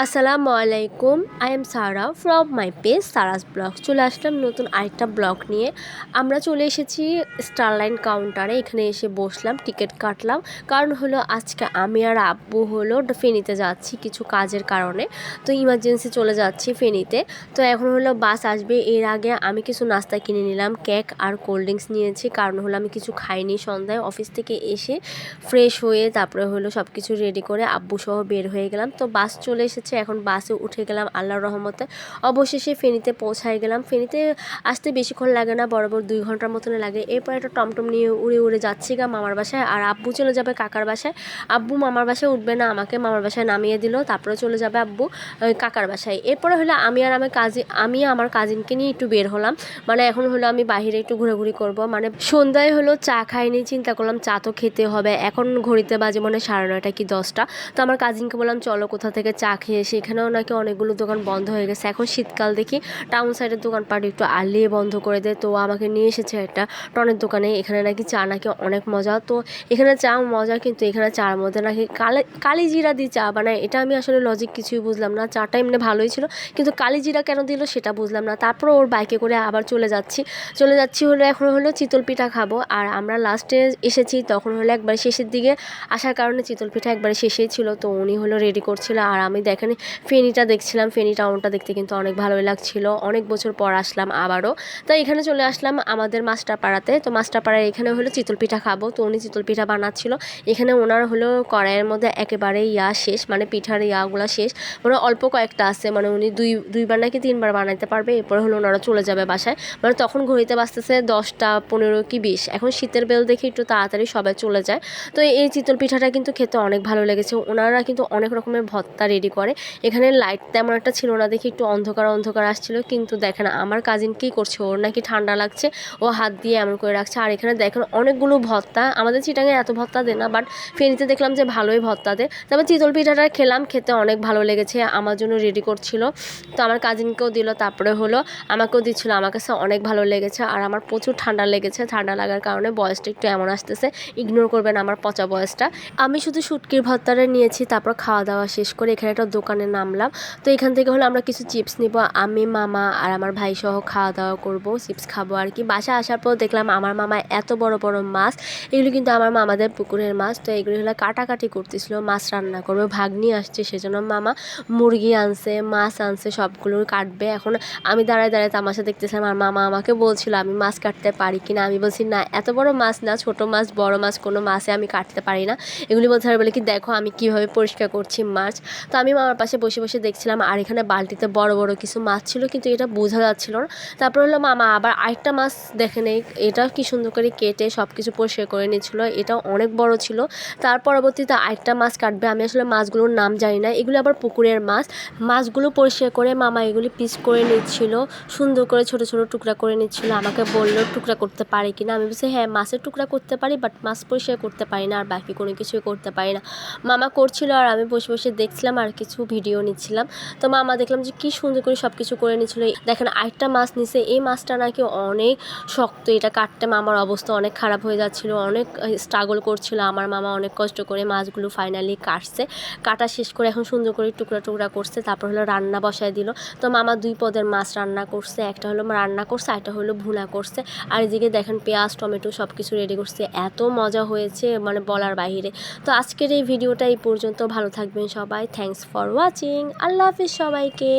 আসসালামু আলাইকুম, I am Sara from my page Sara's blog. চলে আসলাম নতুন আরেকটা ব্লগ নিয়ে। আমরা চলে এসেছি স্টারলাইন কাউন্টারে। এখানে এসে বসলাম, টিকিট কাটলাম। কারণ হলো আজকে আমি আর আব্বু হলো ফেনীতে যাচ্ছি কিছু কাজের কারণে। তো ইমার্জেন্সি চলে যাচ্ছি ফেনীতে। তো এখন হলো বাস আসবে, এর আগে আমি কিছু নাস্তা কিনে নিলাম, কেক আর কোল্ড ড্রিঙ্কস নিয়েছি। কারণ হলো আমি কিছু খাইনি, সন্ধ্যায় অফিস থেকে এসে ফ্রেশ হয়ে তারপরে হলো সব কিছু রেডি করে আব্বু সহ বের হয়ে গেলাম। তো বাস চলে এসেছে, এখন বাসে উঠে গেলাম আল্লাহর রহমতে। অবশেষে ফেনীতে পৌঁছায় গেলাম। ফেনীতে আসতে বেশিক্ষণ লাগে না, বরাবর 2 ঘন্টার মতন লাগে। এরপর একটা টমটম নিয়ে উড়ে উড়ে যাচ্ছি গা মামার বাসায়, আর আব্বু চলে যাবে কাকার বাসায়। আব্বু মামার বাসায় উঠবে না, আমাকে মামার বাসায় নামিয়ে দিল, তারপরে চলে যাবে আব্বু কাকার বাসায়। এরপরে হলো আমি আমার কাজিনকে নিয়ে একটু বের হলাম। মানে এখন হলো আমি বাহিরে একটু ঘোরাঘুরি করব। মানে সন্ধ্যায় হলো চা খাইনি, চিন্তা করলাম চা তো খেতে হবে। এখন ঘড়িতে বাজে মনে 9:30 কি 10টা। তো আমার কাজিনকে বললাম চলো কোথা থেকে চা খেয়ে এসে। এখানেও নাকি অনেকগুলো দোকান বন্ধ হয়ে গেছে। এখন শীতকাল দেখি টাউন সাইডের দোকানপাট একটু আলিয়ে বন্ধ করে দেয়। তো আমাকে নিয়ে এসেছে একটা টনের দোকানে। এখানে নাকি চা নাকি অনেক মজা। তো এখানে চা মজা, কিন্তু এখানে চার মধ্যে নাকি কালি জিরা দিয়ে চা বানায়। এটা আমি আসলে লজিক কিছুই বুঝলাম না। চাটা এমনি ভালোই ছিল, কিন্তু কালি জিরা কেন দিল সেটা বুঝলাম না। তারপর ওর বাইকে করে আবার চলে যাচ্ছি হলো এখন হলো চিতল পিঠা খাবো। আর আমরা লাস্টে এসেছি তখন হলো একবার শেষের দিকে আসার কারণে চিতল পিঠা একবারে শেষেই ছিল। তো উনি হলো রেডি করছিল, আর আমি দেখেন ফেনীটা দেখছিলাম। ফেনী টাউনটা দেখতে কিন্তু অনেক ভালোই লাগছিল। অনেক বছর পর আসলাম আবারও। তাই এখানে চলে আসলাম আমাদের মাস্টারপাড়াতে। তো মাস্টারপাড়ায় এখানে হলো চিতল পিঠা খাবো। তো উনি চিতল পিঠা বানাচ্ছিল। এখানে ওনার হলো কড়াইয়ের মধ্যে একেবারে শেষ, মানে পিঠার ইয়াগুলো শেষ, মানে অল্প কয়েকটা আছে। মানে উনি দুইবার নাকি 3বার বানাইতে পারবে। এরপরে হলো ওনারা চলে যাবে বাসায়। মানে তখন ঘড়িতে বাজতেছে 10টা 15 কি 20। এখন শীতের বেল দেখে একটু তাড়াতাড়ি সবাই চলে যায়। তো এই চিতল পিঠাটা কিন্তু খেতে অনেক ভালো লেগেছে। ওনারা কিন্তু অনেক রকমের ভর্তা রেডি করে। এখানে লাইট তেমন একটা ছিল না দেখে একটু অন্ধকার আসছিল। কিন্তু দেখেন আমার কাজিন কী করছে, ওর নাকি ঠান্ডা লাগছে, ও হাত দিয়ে এমন করে রাখছে। আর এখানে দেখেন অনেকগুলো ভর্তা। আমাদের চিটাঙে এত ভর্তা দেয় না, বাট ফেনীতে দেখলাম যে ভালোই ভর্তা দেয়। তারপর চিতল পিঠাটা খেলাম, খেতে অনেক ভালো লেগেছে। আমার জন্য রেডি করছিল, তো আমার কাজিনকেও দিল, তারপরে হলো আমাকেও দিচ্ছিল। আমার কাছে অনেক ভালো লেগেছে। আর আমার প্রচুর ঠান্ডা লেগেছে। ঠান্ডা লাগার কারণে বয়সটা একটু এমন আসতেছে, ইগনোর করবেন আমার পচা বয়সটা। আমি শুধু শুটকির ভর্তাটা নিয়েছি। তারপর খাওয়া দাওয়া শেষ করে এখানে একটা দোকানে নামলাম। তো এখান থেকে হলো আমরা কিছু চিপস নিব, আমি মামা আর আমার ভাই সহ খাওয়া দাওয়া করব, চিপস খাবো আর কি। বাসা আসার পর দেখলাম আমার মামা এত বড় বড় মাছ, এগুলো কিন্তু আমার মামাদের পুকুরের মাছ। তো এগুলো হলো কাটাকাটি করতেছিল, মাছ রান্না করবে, ভাগ্নি আসছে সেজন্য মামা মুরগি আনছে, মাছ আনছে, সবগুলো কাটবে। এখন আমি দাঁড়ায় দাঁড়ায় তামাশা দেখতেছিলাম। আর মামা আমাকে বলছিল আমি মাছ কাটতে পারি কিনা। আমি বলছি না, এত বড় মাছ না, ছোট মাছ বড় মাছ কোনো মাছে আমি কাটতে পারি না। এগুলি বলতে বলে কি দেখো আমি কিভাবে পরিষ্কার করছি মাছ। তো আমি মামার পাশে বসে বসে দেখছিলাম। আর এখানে বালতিতে বড় বড় কিছু মাছ ছিল, কিন্তু এটা বোঝা যাচ্ছিল না। তারপর হলো মামা আবার আরেকটা মাছ দেখে নেই, এটা কি সুন্দর করে কেটে সব কিছু পরিষ্কার করে নিচ্ছিল। এটাও অনেক বড় ছিল। তার পরবর্তীতে আরেকটা মাছ কাটবে। আমি আসলে মাছগুলোর নাম জানি না, এগুলো আবার পুকুরের মাছ। মাছগুলো পরিষ্কার করে মামা এগুলি পিস করে নিচ্ছিল, সুন্দর করে ছোট ছোট টুকরা করে নিচ্ছিল। আমাকে বললো টুকরা করতে পারি কিনা। আমি বলছি হ্যাঁ মাছের টুকরা করতে পারি, বাট মাছ পরিষ্কার করতে পারি না, আর বাকি কোনো কিছুই করতে পারি না। মামা করছিল আর আমি বসে বসে দেখছিলাম আর কিছু ভিডিও নিচ্ছিলাম। তো মামা দেখলাম যে কি সুন্দর করে সব কিছু করে নিচ্ছিল। দেখেন আরেকটা মাছ নিছে, এই মাছটা নাকি অনেক শক্ত, এটা কাটতে মামার অবস্থা অনেক খারাপ হয়ে যাচ্ছিল, অনেক স্ট্রাগল করছিল। আমার মামা অনেক কষ্ট করে মাছগুলো ফাইনালি কাটছে। কাটা শেষ করে এখন সুন্দর করে টুকরা টুকরা করছে। তারপর হলো রান্না বসায় দিল। তো মামা 2 পদের মাছ রান্না করছে, একটা হলো রান্না করছে, একটা হলো ভুনা করছে। আর এদিকে দেখেন পেঁয়াজ টমেটো সব কিছু রেডি করছে। এত মজা হয়েছে মানে বলার বাহিরে। তো আজকের এই ভিডিওটা এই পর্যন্ত। ভালো থাকবেন সবাই। Thanks for watching. আল্লাহ হাফিজ সবাইকে।